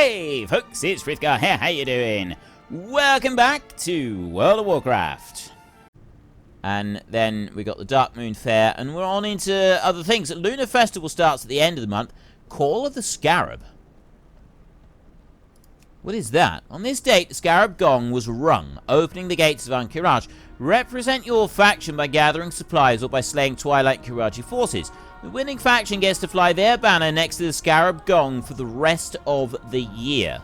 Hey folks, it's Frith Guardians here, how you doing? Welcome back to World of Warcraft. And then we got the Dark Moon Fair, and we're on into other things. Lunar Festival starts at the end of the month. Call of the Scarab. What is that? On this date, the Scarab Gong was rung, opening the gates of Ankh-Kiraj. Represent your faction by gathering supplies or by slaying Twilight Kiraji forces. The winning faction gets to fly their banner next to the Scarab Gong for the rest of the year.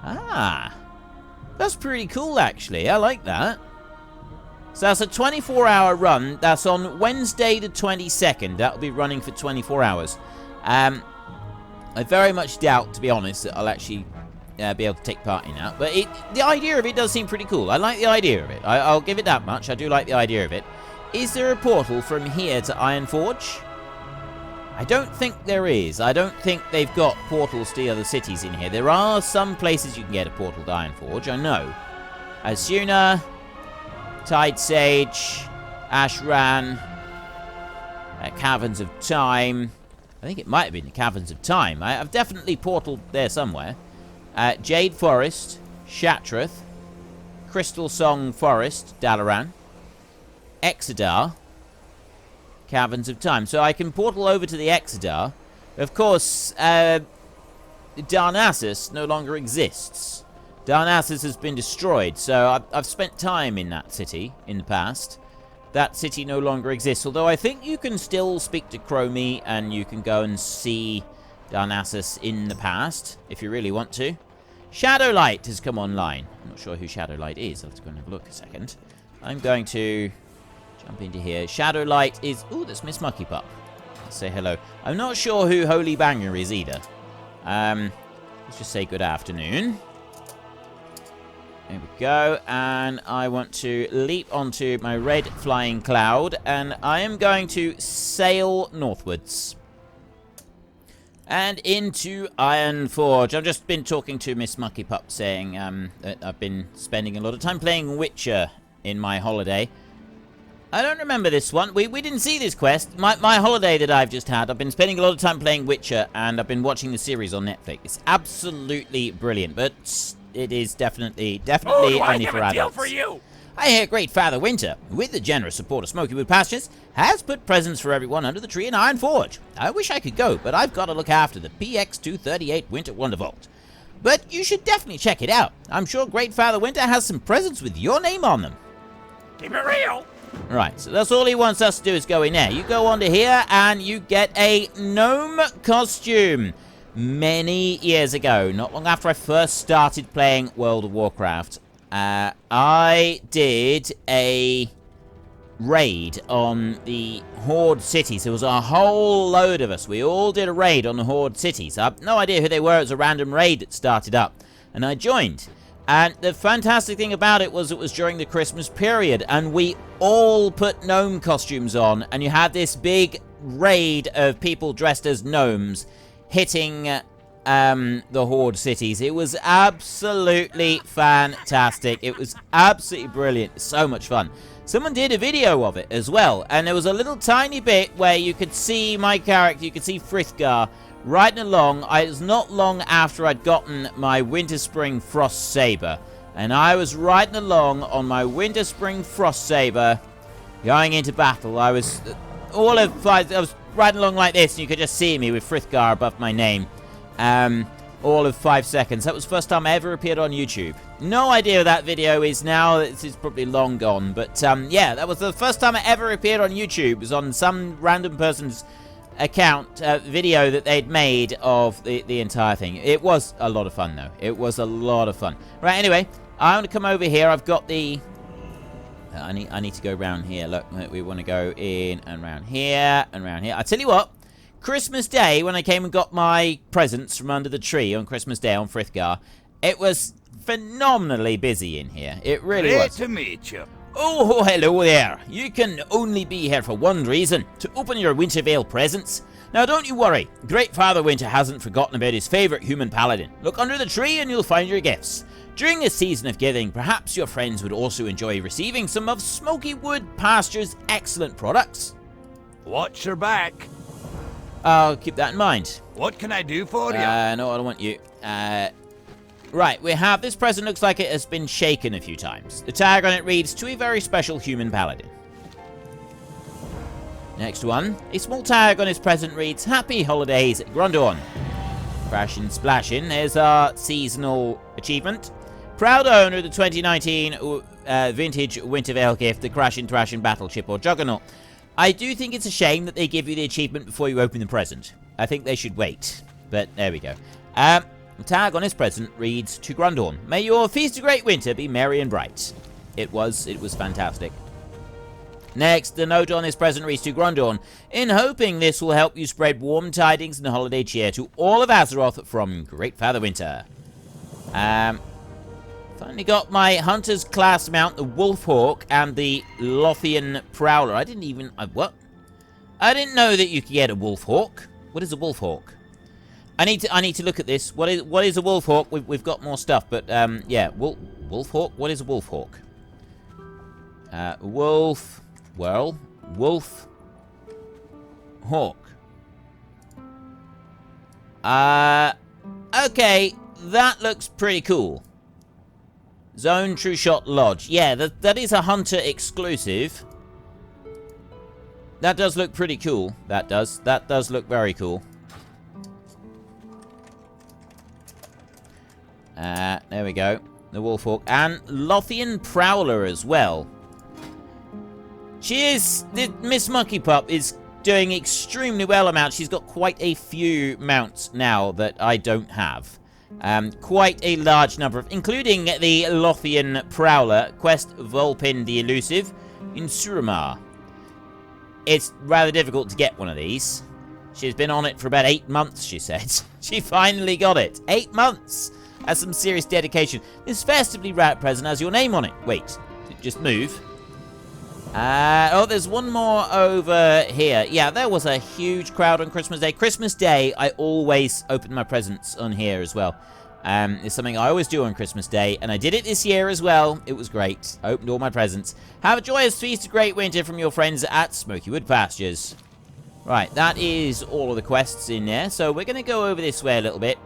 Ah, that's pretty cool actually, I like that. So that's a 24-hour run, that's on Wednesday the 22nd, that'll be running for 24 hours. I very much doubt, to be honest, that I'll actually be able to take part in that, but the idea of it does seem pretty cool. I like the idea of it, I'll give it that much, I do like the idea of it. Is there a portal from here to Ironforge? I don't think there is. I don't think they've got portals to the other cities in here. There are some places you can get a portal to Ironforge, I know. Asuna, Tide Sage, Ashran, Caverns of Time. I think it might have been the Caverns of Time. I've definitely portaled there somewhere. Jade Forest, Shatrath, Crystal Song Forest, Dalaran, Exodar, Caverns of Time. So I can portal over to the Exodar. Of course, Darnassus no longer exists. Darnassus has been destroyed, so I've spent time in that city in the past. That city no longer exists, although I think you can still speak to Chromie and you can go and see Darnassus in the past, if you really want to. Shadowlight has come online. I'm not sure who Shadowlight is. I'll have to go and have a look a second. I'm going to jump into here. Shadowlight is... Ooh, that's Miss Mucky Pup. Let's say hello. I'm not sure who Holy Banger is either. Let's just say good afternoon. There we go. And I want to leap onto my red flying cloud. And I am going to sail northwards. And into Ironforge. I've just been talking to Miss Mucky Pup saying that I've been spending a lot of time playing Witcher in my holiday. I don't remember this one. We didn't see this quest. My holiday that I've just had, I've been spending a lot of time playing Witcher, and I've been watching the series on Netflix. It's absolutely brilliant, but it is definitely only for adults. Deal for you? I hear Greatfather Winter, with the generous support of Smokywood Pastures, has put presents for everyone under the tree in Ironforge. I wish I could go, but I've got to look after the PX238 Winter Wonder Vault. But you should definitely check it out. I'm sure Greatfather Winter has some presents with your name on them. Keep it real. Right, so that's all he wants us to do is go in there. You go onto here and you get a gnome costume. Many years ago, not long after I first started playing World of Warcraft, I did a raid on the Horde cities. There was a whole load of us. We all did a raid on the Horde cities. I have no idea who they were. It was a random raid that started up, and I joined. And the fantastic thing about it was during the Christmas period, and we all put gnome costumes on, and you had this big raid of people dressed as gnomes hitting the Horde cities. It was absolutely fantastic. It was absolutely brilliant. So much fun. Someone did a video of it as well, and there was a little tiny bit where you could see my character, you could see Frith Guardians riding along. It was not long after I'd gotten my Winter Spring Frost Saber, and I was riding along on my Winter Spring Frost Saber going into battle. I was riding along like this, and you could just see me with Frithgar above my name. All of 5 seconds. That was the first time I ever appeared on YouTube. No idea what that video is now. It's probably long gone. But, yeah, that was the first time I ever appeared on YouTube. It was on some random person's account video that they'd made of the entire thing. It was a lot of fun, though. It was a lot of fun. Right, anyway, I want to come over here. I've got the... I need to go around here. Look, we want to go in and around here and around here. I tell you what, Christmas Day, when I came and got my presents from under the tree on Christmas Day on Frithgar, it was phenomenally busy in here. It really was. Great to meet you. Oh, hello there. You can only be here for one reason, to open your Wintervale presents. Now, don't you worry. Greatfather Winter hasn't forgotten about his favourite human paladin. Look under the tree and you'll find your gifts. During this season of giving, perhaps your friends would also enjoy receiving some of Smokywood Pastures' excellent products. Watch your back. I'll keep that in mind. What can I do for you? No, I don't want you. Right, we have... This present looks like it has been shaken a few times. The tag on it reads, to a very special human paladin. Next one. A small tag on his present reads, Happy Holidays, Grundorn. Crashin' Splashin'. There's our seasonal achievement. Proud owner of the 2019 vintage Winter Veil gift, the Crashin' Thrashin' Battleship or Juggernaut. I do think it's a shame that they give you the achievement before you open the present. I think they should wait. But there we go. The tag on his present reads, to Grundorn. May your feast of great winter be merry and bright. It was fantastic. Next, the note on his present reads, to Grundorn. In hoping this will help you spread warm tidings and holiday cheer to all of Azeroth from Greatfather Winter. Finally got my Hunter's class mount, the Wolfhawk, and the Lothian Prowler. I didn't even... what? I didn't know that you could get a Wolfhawk. What is a Wolfhawk? I need to look at this. What is a Wolfhawk? We've got more stuff, but yeah, Wolfhawk. What is a Wolfhawk? Wolf Hawk. Okay, that looks pretty cool. Zone True Shot Lodge. Yeah, that is a Hunter exclusive. That does look pretty cool. That does look very cool. There we go. The Wolfhawk. And Lothian Prowler as well. Miss Monkey Pup is doing extremely well on mounts. She's got quite a few mounts now that I don't have. Quite a large number of, including the Lothian Prowler, Quest Volpin the Elusive, in Suramar. It's rather difficult to get one of these. She's been on it for about 8 months, she said. She finally got it. 8 months! That's some serious dedication. This festively wrapped present has your name on it. Wait, just move. Oh, there's one more over here. Yeah, there was a huge crowd on Christmas Day. Christmas Day, I always open my presents on here as well. It's something I always do on Christmas Day, and I did it this year as well. It was great. I opened all my presents. Have a joyous feast of great winter from your friends at Smoky Wood Pastures. Right, that is all of the quests in there. So we're going to go over this way a little bit.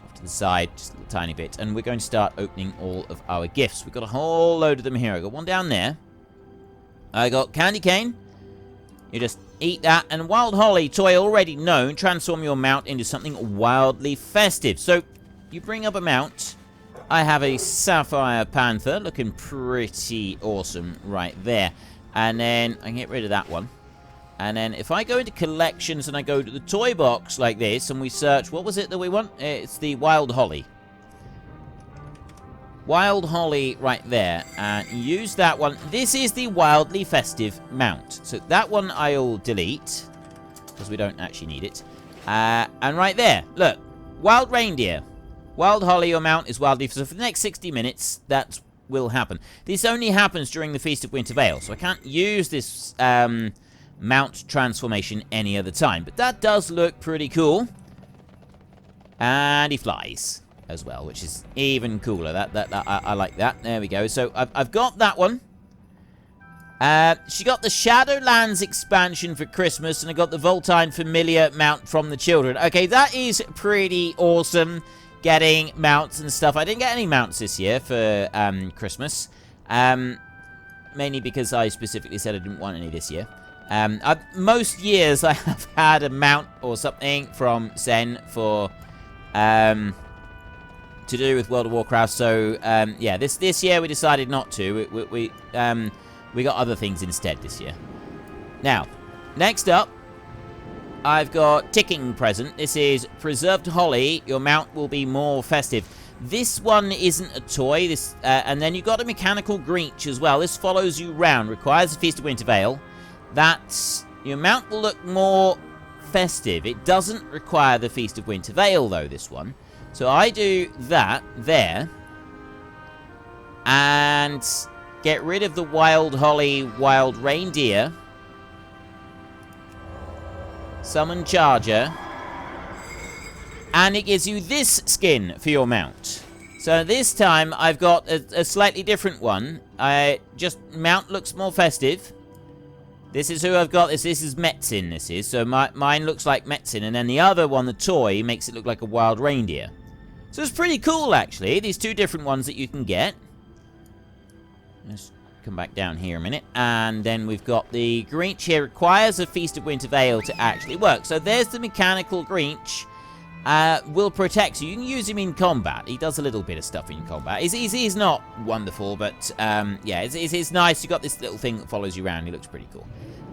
Off to the side, just a little tiny bit. And we're going to start opening all of our gifts. We've got a whole load of them here. I got one down there. I got candy cane. You just eat that. And wild holly, toy already known. Transform your mount into something wildly festive. So, you bring up a mount. I have a sapphire panther. Looking pretty awesome right there. And then, I can get rid of that one. And then, if I go into collections and I go to the toy box like this, and we search, what was it that we want? It's the wild holly. Wild holly right there, and use that one. This is the wildly festive mount. So that one I'll delete, because we don't actually need it. And right there, look, wild reindeer. Wild holly, your mount is wildly festive. So for the next 60 minutes, that will happen. This only happens during the Feast of Winter Veil, so I can't use this mount transformation any other time. But that does look pretty cool. And he flies as well, which is even cooler. I like that. There we go. So I've got that one. She got the Shadowlands expansion for Christmas, and I got the Voltine Familiar mount from the children. Okay, that is pretty awesome, getting mounts and stuff. I didn't get any mounts this year for Christmas, mainly because I specifically said I didn't want any this year. Most years I have had a mount or something from Zen for to do with World of Warcraft, so yeah, this year we decided not to. We got other things instead this year. Now, next up, I've got Ticking Present. This is Preserved Holly. Your mount will be more festive. This one isn't a toy. And then you've got a Mechanical Greach as well. This follows you round. Requires a Feast of Winter Veil. Your mount will look more festive. It doesn't require the Feast of Winter Veil, though, this one. So I do that there. And get rid of the Wild Holly Wild Reindeer. Summon Charger. And it gives you this skin for your mount. So this time I've got a slightly different one. Mount looks more festive. This is who I've got. This is Metzin, this is. So mine looks like Metzin, and then the other one, the toy, makes it look like a wild reindeer. So it's pretty cool, actually. These two different ones that you can get. Let's come back down here a minute. And then we've got the Grinch here. Requires a Feast of Winter Veil to actually work. So there's the mechanical Grinch. Will protect you. You can use him in combat. He does a little bit of stuff in combat. He's not wonderful, but yeah, it's nice. You got this little thing that follows you around. He looks pretty cool.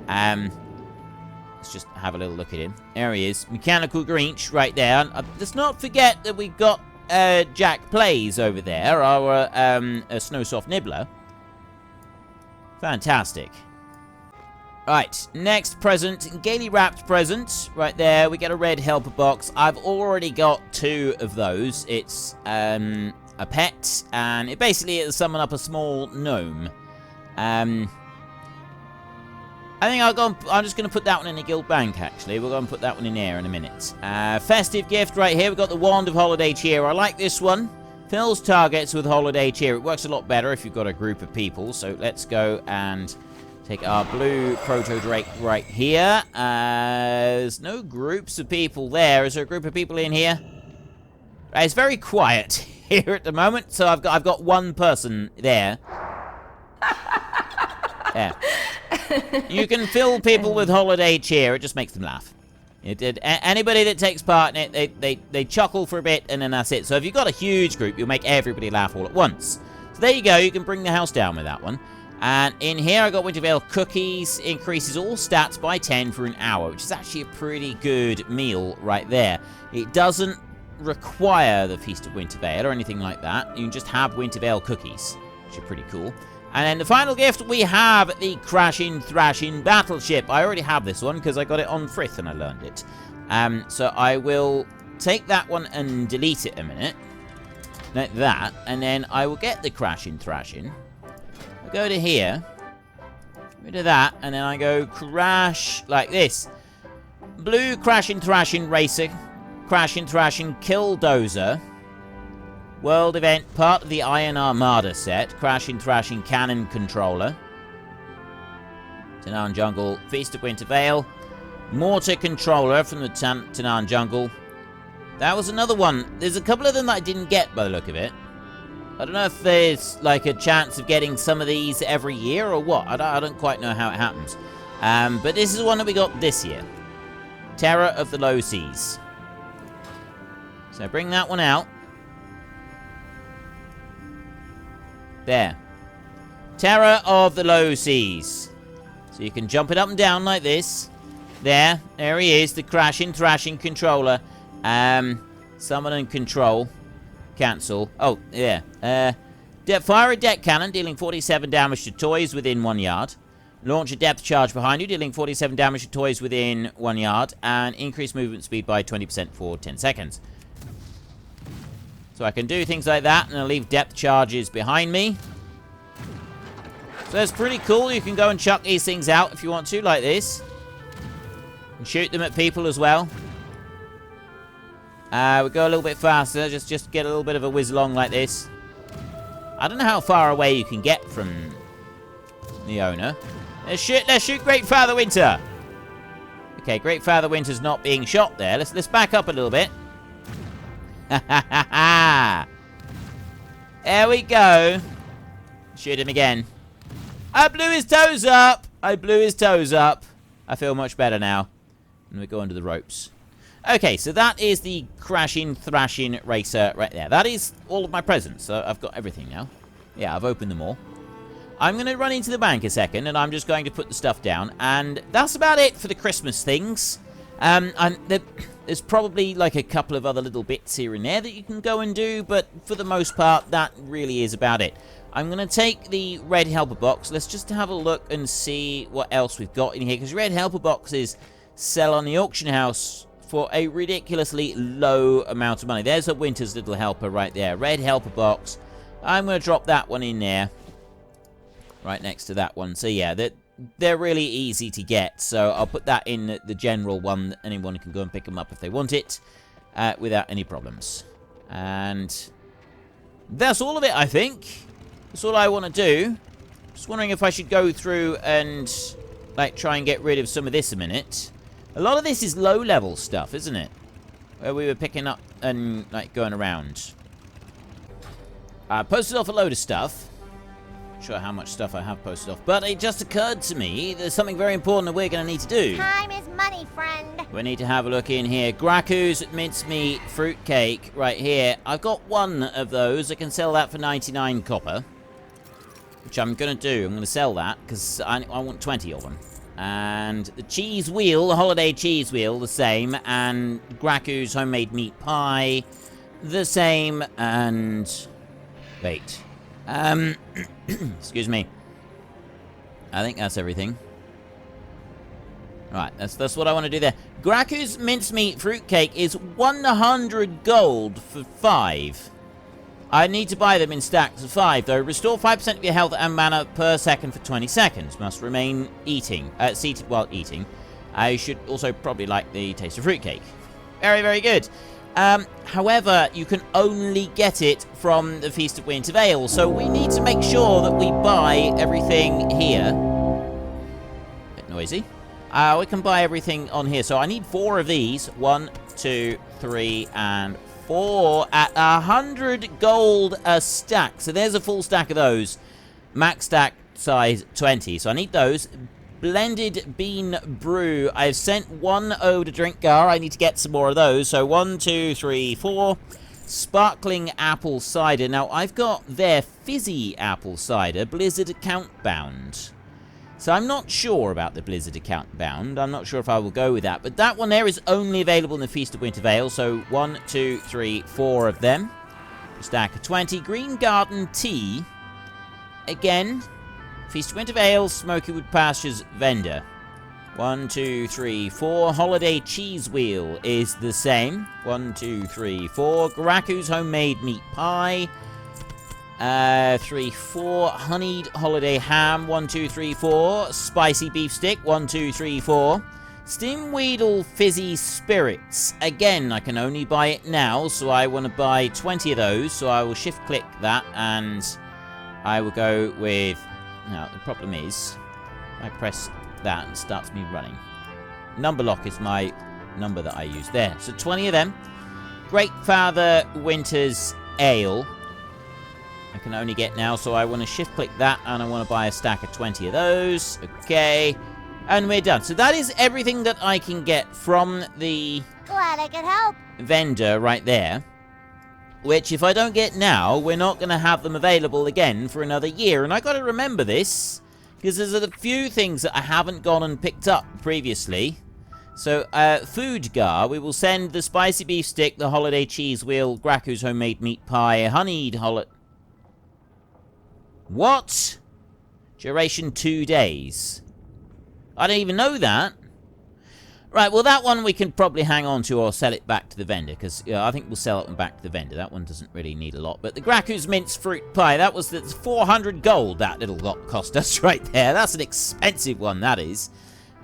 Let's just have a little look at him. There he is. Mechanical Grinch right there. Let's not forget that we've got Jack Plays over there, our Snowsoft Nibbler. Fantastic. Right, next present, gaily wrapped present, right there, we get a red helper box. I've already got 2 of those. It's a pet, and it basically is summon up a small gnome. I think I'm just going to put that one in the guild bank, actually. We're going to put that one in there in a minute. Festive gift right here, we've got the Wand of Holiday Cheer. I like this one. Fills targets with Holiday Cheer. It works a lot better if you've got a group of people, so let's go and take our blue Proto Drake right here. There's no groups of people there. Is there a group of people in here? It's very quiet here at the moment, so I've got one person there. Yeah. You can fill people with holiday cheer. It just makes them laugh. Anybody that takes part in it, they chuckle for a bit, and then that's it. So if you've got a huge group, you'll make everybody laugh all at once. So there you go. You can bring the house down with that one. And in here, I got Winter Veil cookies. Increases all stats by 10 for an hour, which is actually a pretty good meal right there. It doesn't require the Feast of Winter Veil or anything like that. You can just have Winter Veil cookies, which are pretty cool. And then the final gift, we have the Crashing Thrashing Battleship. I already have this one because I got it on Frith and I learned it. So I will take that one and delete it a minute. Like that. And then I will get the Crashing Thrashing. Go to here, rid of that, and then I go crash like this. Blue Crashing Thrashing Racer, Crashing Thrashing Killdozer, World Event, part of the Iron Armada set, Crashing Thrashing Cannon Controller, Tanaan Jungle, Feast of Winter Veil, Mortar Controller from the Tanaan Jungle. That was another one. There's a couple of them that I didn't get by the look of it. I don't know if there's, like, a chance of getting some of these every year or what. I don't quite know how it happens. But this is the one that we got this year. Terror of the Low Seas. So bring that one out. There. Terror of the Low Seas. So you can jump it up and down like this. There he is, the Crashing Thrashing Controller. Summon and control. Cancel. Oh, yeah. Fire a deck cannon, dealing 47 damage to toys within 1 yard. Launch a depth charge behind you, dealing 47 damage to toys within 1 yard. And increase movement speed by 20% for 10 seconds. So I can do things like that, and I'll leave depth charges behind me. So that's pretty cool. You can go and chuck these things out if you want to, like this. And shoot them at people as well. We go a little bit faster, just get a little bit of a whiz along like this. I don't know how far away you can get from the owner. Let's shoot Greatfather Winter. Okay, Greatfather Winter's not being shot there. Let's back up a little bit. Ha ha ha ha! There we go. Shoot him again. I blew his toes up. I feel much better now. And we go under the ropes. Okay, so that is the Crashing Thrashing Racer right there. That is all of my presents. So I've got everything now. Yeah, I've opened them all. I'm going to run into the bank a second, and I'm just going to put the stuff down. And that's about it for the Christmas things. There's probably like a couple of other little bits here and there that you can go and do, but for the most part, that really is about it. I'm going to take the red helper box. Let's just have a look and see what else we've got in here, because red helper boxes sell on the auction house for a ridiculously low amount of money. There's a Winter's little helper right there. Red helper box. I'm going to drop that one in there. Right next to that one. So yeah, they're really easy to get. So I'll put that in the general one. That anyone can go and pick them up if they want it. Without any problems. And that's all of it, I think. That's all I want to do. Just wondering if I should go through and like, try and get rid of some of this a minute. A lot of this is low-level stuff, isn't it? Where we were picking up and, like, going around. I posted off a load of stuff. Not sure how much stuff I have posted off, but it just occurred to me there's something very important that we're going to need to do. Time is money, friend. We need to have a look in here. Graku's mincemeat fruitcake right here. I've got one of those. I can sell that for 99 copper. Which I'm going to do. I'm going to sell that because I want 20 of them. And the cheese wheel, the holiday cheese wheel, the same. And Graku's homemade meat pie, the same. And wait. Excuse me. I think that's everything. Right, that's what I want to do there. Graku's mincemeat fruitcake is 100 gold for 5. I need to buy them in stacks of 5, though. Restore 5% of your health and mana per second for 20 seconds. Must remain eating. Seated while eating. I should also probably like the taste of fruitcake. Very, very good. However, you can only get it from the Feast of Winter Vale, so we need to make sure that we buy everything here. A bit noisy. We can buy everything on here, so I need 4 of these. 1, 2, 3, and 4 at 100 gold a stack. So there's a full stack of those. Max stack size 20, so I need those. Blended bean brew. I've sent 1 over to Drinkgar. I need to get some more of those. So 1, 2, 3, 4. Sparkling apple cider. Now, I've got their fizzy apple cider, Blizzard account bound. So I'm not sure about the Blizzard account bound. I'm not sure if I will go with that. But that one there is only available in the Feast of Winter Vale. So 1, 2, 3, 4 of them. A stack of 20. Green Garden tea. Again, Feast of Winter Vale, Smokywood Pastures vendor. 1, 2, 3, 4. Holiday cheese wheel is the same. 1, 2, 3, 4. Graku's homemade meat pie. 3, 4. Honeyed holiday ham. 1, 2, 3, 4. Spicy beef stick. 1, 2, 3, 4. Steamweedle fizzy spirits. Again, I can only buy it now, so I want to buy 20 of those. So I will shift click that and I will go with... Now, the problem is, I press that and it starts me running. Number lock is my number that I use there. So 20 of them. Greatfather Winter's ale. I can only get now, so I want to shift-click that, and I want to buy a stack of 20 of those. Okay. And we're done. So that is everything that I can get from the... Glad I could help. ...vendor right there. Which, if I don't get now, we're not going to have them available again for another year. And I got to remember this, because there's a few things that I haven't gone and picked up previously. So, Foodgar, we will send the spicy beef stick, the holiday cheese wheel, Graku's homemade meat pie, honeyed What? Duration 2 days. I don't even know that. Right, well, that one we can probably hang on to or sell it back to the vendor, because I think we'll sell it back to the vendor. That one doesn't really need a lot. But the Graku's mince fruit pie, that was the 400 gold that little lot cost us right there. That's an expensive one, that is.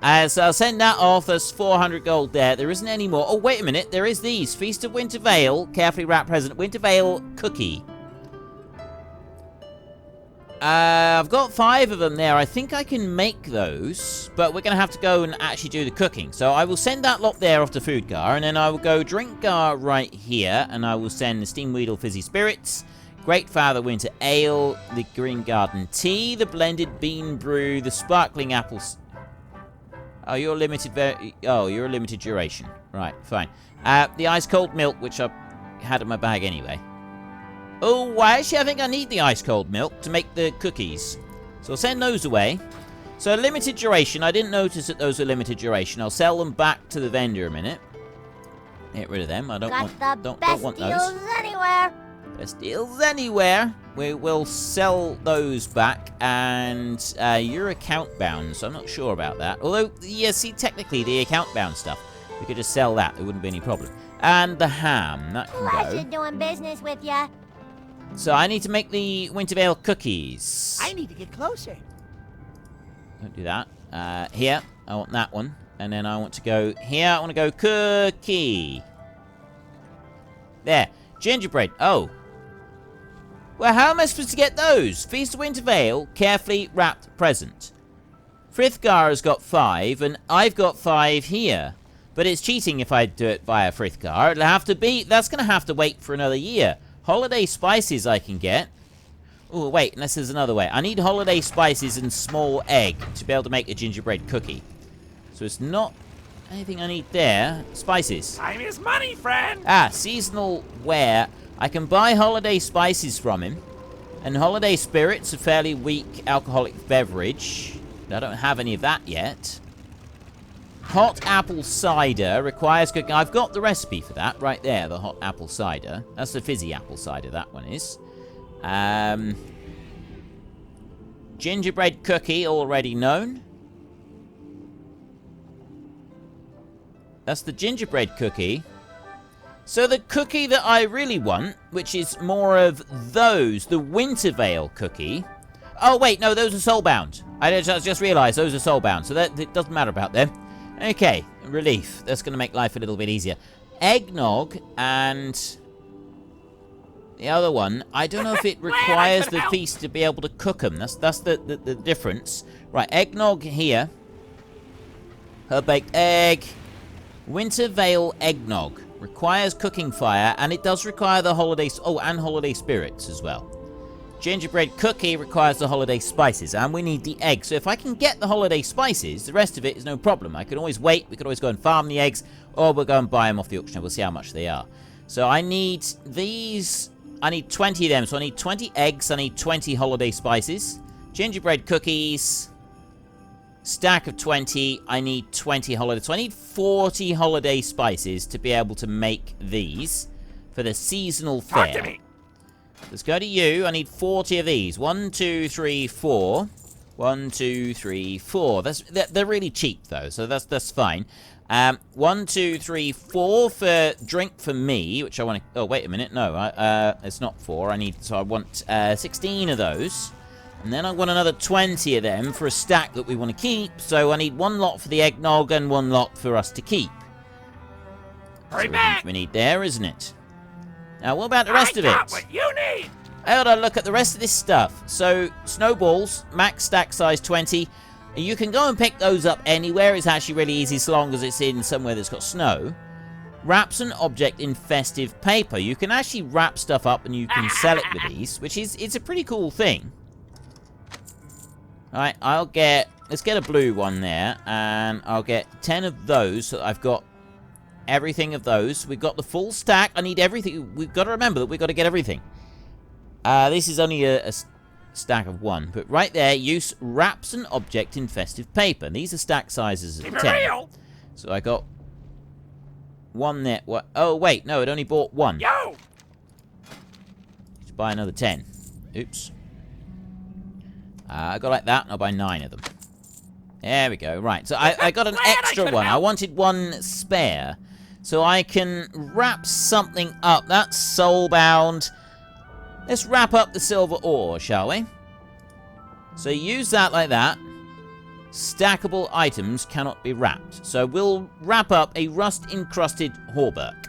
So I'll send that off. There's 400 gold there. There isn't any more. Oh, wait a minute. There is these. Feast of Winter Vale, carefully wrapped present. Winter Vale cookie. I've got 5 of them there. I think I can make those, but we're going to have to go and actually do the cooking. So I will send that lot there off to Foodgar, and then I will go Drinkgar right here, and I will send the Steamweedle Fizzy Spirits, Greatfather Winter Ale, the Green Garden Tea, the Blended Bean Brew, the Sparkling Apples. Oh, you're limited. You're a limited duration. Right, fine. The Ice Cold Milk, which I had in my bag anyway. Oh, well, actually, I think I need the ice-cold milk to make the cookies. So I'll send those away. So limited duration. I didn't notice that those were limited duration. I'll sell them back to the vendor a minute. Get rid of them. I don't want those. Best deals anywhere. Best deals anywhere. We will sell those back. And you're account bound, so I'm not sure about that. Although, yeah, see, technically, the account bound stuff, we could just sell that. There wouldn't be any problem. And the ham. That can Pleasure go. doing business with ya. So I need to make the Winter Vale cookies. I need to get closer. Don't do that. Here, I want that one. And then I want to go here. I want to go cookie. There. Gingerbread. Oh. Well, how am I supposed to get those? Feast of Winter Vale, carefully wrapped present. Frithgar's got 5, and I've got 5 here. But it's cheating if I do it via Frithgar. It'll have to be... That's going to have to wait for another year. Holiday spices I can get. Oh, wait, unless there's another way. I need holiday spices and small egg to be able to make a gingerbread cookie. So it's not anything I need there. Spices. Time is money, friend. Seasonal wear. I can buy holiday spices from him. And holiday spirits, a fairly weak alcoholic beverage. I don't have any of that yet. Hot apple cider requires cooking. I've got the recipe for that right there, the hot apple cider. That's the fizzy apple cider, that one is. Gingerbread cookie, already known. That's the gingerbread cookie. So the cookie that I really want, which is more of those, the Wintervale cookie. Oh, wait, no, those are soulbound. I just realized those are soulbound, so that it doesn't matter about them. Okay, relief. That's going to make life a little bit easier. Eggnog and the other one, I don't know if it requires the feast to be able to cook them. That's the difference. Right, eggnog here. Herb-baked egg. Wintervale eggnog. Requires cooking fire, and it does require the holiday... Oh, and holiday spirits as well. Gingerbread cookie requires the holiday spices, and we need the egg. So if I can get the holiday spices, the rest of it is no problem. I can always wait. We could always go and farm the eggs, or we'll go and buy them off the auction. We'll see how much they are. So I need these... I need 20 of them. So I need 20 eggs. I need 20 holiday spices. Gingerbread cookies... Stack of 20, I need 20 holiday. So I need 40 holiday spices to be able to make these for the seasonal fair. Let's go to you. I need 40 of these. 1, 2, 3, 4. 1, 2, 3, 4. They're really cheap though, so that's fine. 1, 2, 3, 4 for drink for me, which I want to. Oh wait a minute, no, it's not 4. I want 16 of those. And then I want another 20 of them for a stack that we want to keep. So I need 1 lot for the eggnog and 1 lot for us to keep. Hurry back! We need there, isn't it? Now, what about the rest of it? I got what you need! Hold on, look at the rest of this stuff. So, snowballs, max stack size 20. You can go and pick those up anywhere. It's actually really easy so long as it's in somewhere that's got snow. Wraps an object in festive paper. You can actually wrap stuff up and you can sell it with these, which is it's a pretty cool thing. Alright, let's get a blue one there, and I'll get 10 of those, so I've got everything of those. We've got the full stack. I need everything. We've got to remember that we've got to get everything. This is only a stack of 1, but right there, use wraps an object in festive paper. These are stack sizes of 10. So I got 1 there. What? Oh, wait, no, it only bought 1. Yo! Let's buy another 10. Oops. I got like that, and I'll buy 9 of them. There we go. Right, so I got an extra one. I wanted 1 spare. So I can wrap something up. That's soulbound. Let's wrap up the silver ore, shall we? So use that like that. Stackable items cannot be wrapped. So we'll wrap up a rust-encrusted hauberk.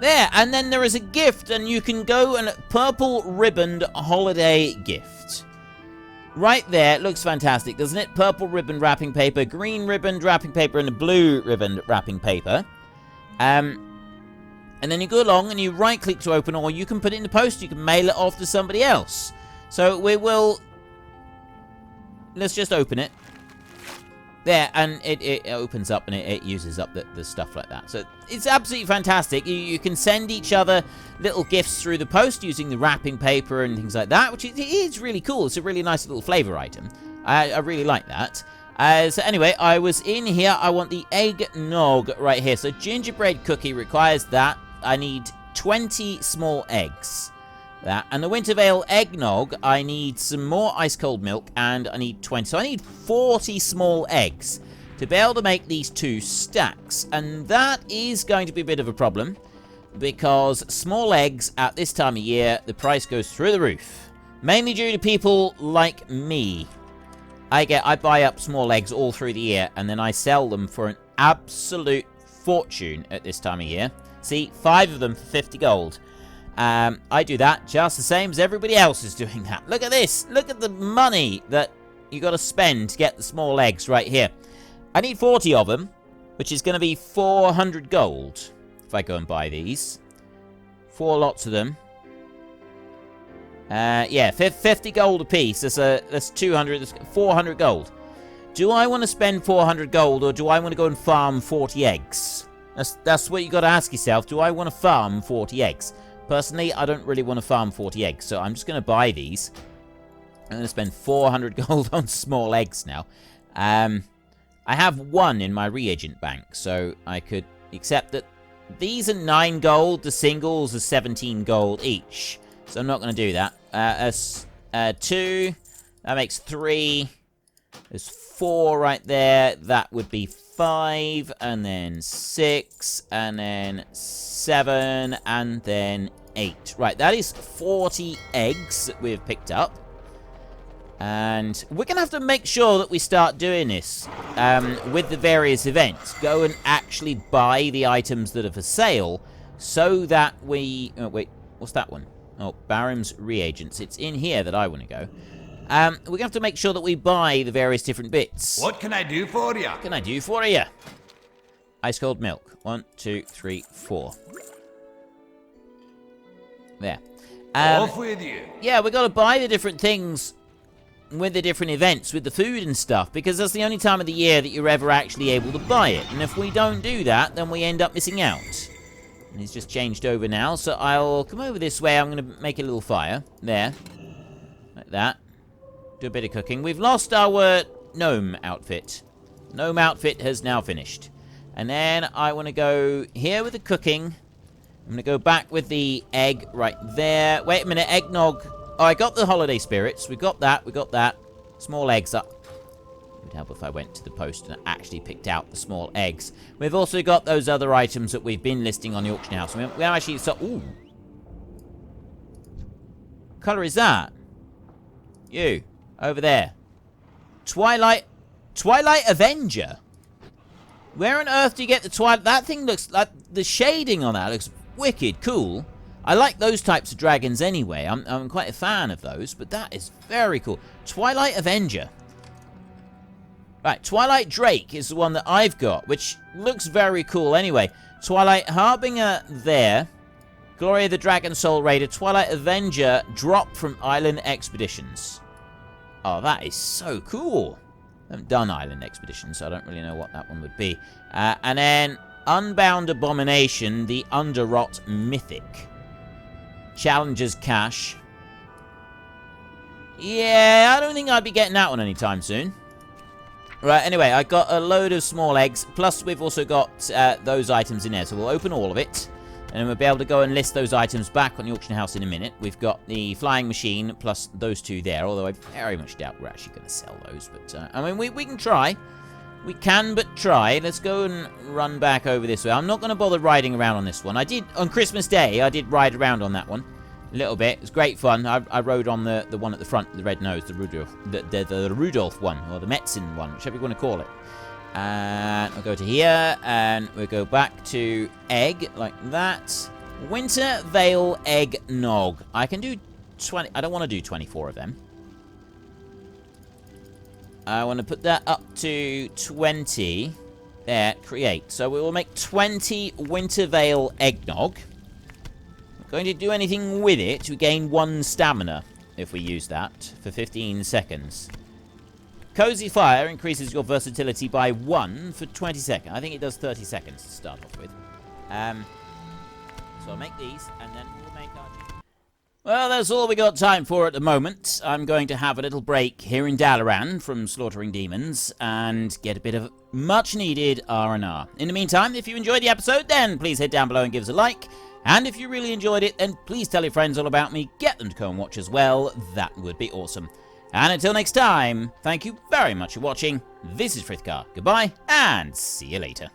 There, and then there is a gift, and you can go and purple ribboned holiday gift. Right there, it looks fantastic, doesn't it? Purple ribbon wrapping paper, green ribboned wrapping paper, and a blue ribboned wrapping paper. And then you go along and you right-click to open, or you can put it in the post. You can mail it off to somebody else. So we will... Let's just open it. There, and it opens up and it uses up the stuff like that. So it's absolutely fantastic. You can send each other little gifts through the post using the wrapping paper and things like that, which is really cool. It's a really nice little flavor item. I really like that. So anyway, I was in here. I want the eggnog right here. So gingerbread cookie requires that. I need 20 small eggs. That. And the Wintervale eggnog, I need some more ice-cold milk, and I need 20. So I need 40 small eggs to be able to make these 2 stacks. And that is going to be a bit of a problem, because small eggs at this time of year, the price goes through the roof. Mainly due to people like me. I buy up small eggs all through the year, and then I sell them for an absolute fortune at this time of year. See, 5 of them for 50 gold. I do that just the same as everybody else is doing that. Look at this. Look at the money that you got to spend to get the small eggs right here. I need 40 of them, which is going to be 400 gold if I go and buy these. 4 lots of them. Yeah, 50 gold apiece. That's 200. That's 400 gold. Do I want to spend 400 gold, or do I want to go and farm 40 eggs? That's what you got to ask yourself. Do I want to farm 40 eggs? Personally, I don't really want to farm 40 eggs, so I'm just going to buy these. I'm going to spend 400 gold on small eggs now. I have 1 in my reagent bank, so I could accept that these are 9 gold. The singles are 17 gold each. So I'm not going to do that. That's 2. That makes 3. There's 4 right there. That would be 5. And then 6. And then 7. And then 8. Right, that is 40 eggs that we've picked up. And we're going to have to make sure that we start doing this with the various events. Go and actually buy the items that are for sale so that we... Oh, wait, what's that one? Oh, Barham's reagents. It's in here that I want to go. We're going to have to make sure that we buy the various different bits. What can I do for you? What can I do for you? Ice cold milk. 1, 2, 3, 4. There. Off with you. Yeah, we got to buy the different things with the different events, with the food and stuff, because that's the only time of the year that you're ever actually able to buy it. And if we don't do that, then we end up missing out. And he's just changed over now, so I'll come over this way. I'm going to make a little fire. There. Like that. Do a bit of cooking. We've lost our gnome outfit. Gnome outfit has now finished. And then I want to go here with the cooking. I'm going to go back with the egg right there. Wait a minute, eggnog. Oh, I got the holiday spirits. We got that. We got that. Small eggs up. It would help if I went to the post and actually picked out the small eggs. We've also got those other items that we've been listing on the auction house. We actually... So, ooh. What colour is that? You. Over there. Twilight Avenger. Where on earth do you get the Twilight... That thing looks like... The shading on that looks wicked cool. I like those types of dragons anyway. I'm quite a fan of those, but that is very cool. Twilight Avenger. Right, Twilight Drake is the one that I've got, which looks very cool anyway. Twilight Harbinger there. Gloria the Dragon Soul Raider. Twilight Avenger drop from Island Expeditions. Oh, that is so cool. I haven't done Island Expeditions, so I don't really know what that one would be. And then Unbound Abomination, the Underrot Mythic. Challenger's Cash. Yeah, I don't think I'd be getting that one anytime soon. Right, anyway, I got a load of small eggs, plus we've also got those items in there, so we'll open all of it, and we'll be able to go and list those items back on the auction house in a minute. We've got the flying machine, plus those 2 there, although I very much doubt we're actually going to sell those, but, I mean, we can try. We can but try. Let's go and run back over this way. I'm not going to bother riding around on this one. I did, on Christmas Day, I did ride around on that one. A little bit. It was great fun. I rode on the one at the front, the red nose, the Rudolph, the Rudolph one, or the Metzin one, whichever you want to call it. And I'll go to here, and we'll go back to egg, like that. Winter Vale Eggnog. I can do 20. I don't want to do 24 of them. I want to put that up to 20. There, create. So we will make 20 Winter Vale Eggnog. Going to do anything with it, we gain 1 stamina if we use that for 15 seconds. Cozy Fire increases your versatility by 1 for 20 seconds. I think it does 30 seconds to start off with. So I'll make these, and then we'll make our... Well, that's all we got time for at the moment. I'm going to have a little break here in Dalaran from slaughtering demons and get a bit of much-needed R&R. In the meantime, if you enjoyed the episode, then please head down below and give us a like. And if you really enjoyed it, then please tell your friends all about me. Get them to go and watch as well. That would be awesome. And until next time, thank you very much for watching. This is Frith Guardians. Goodbye, and see you later.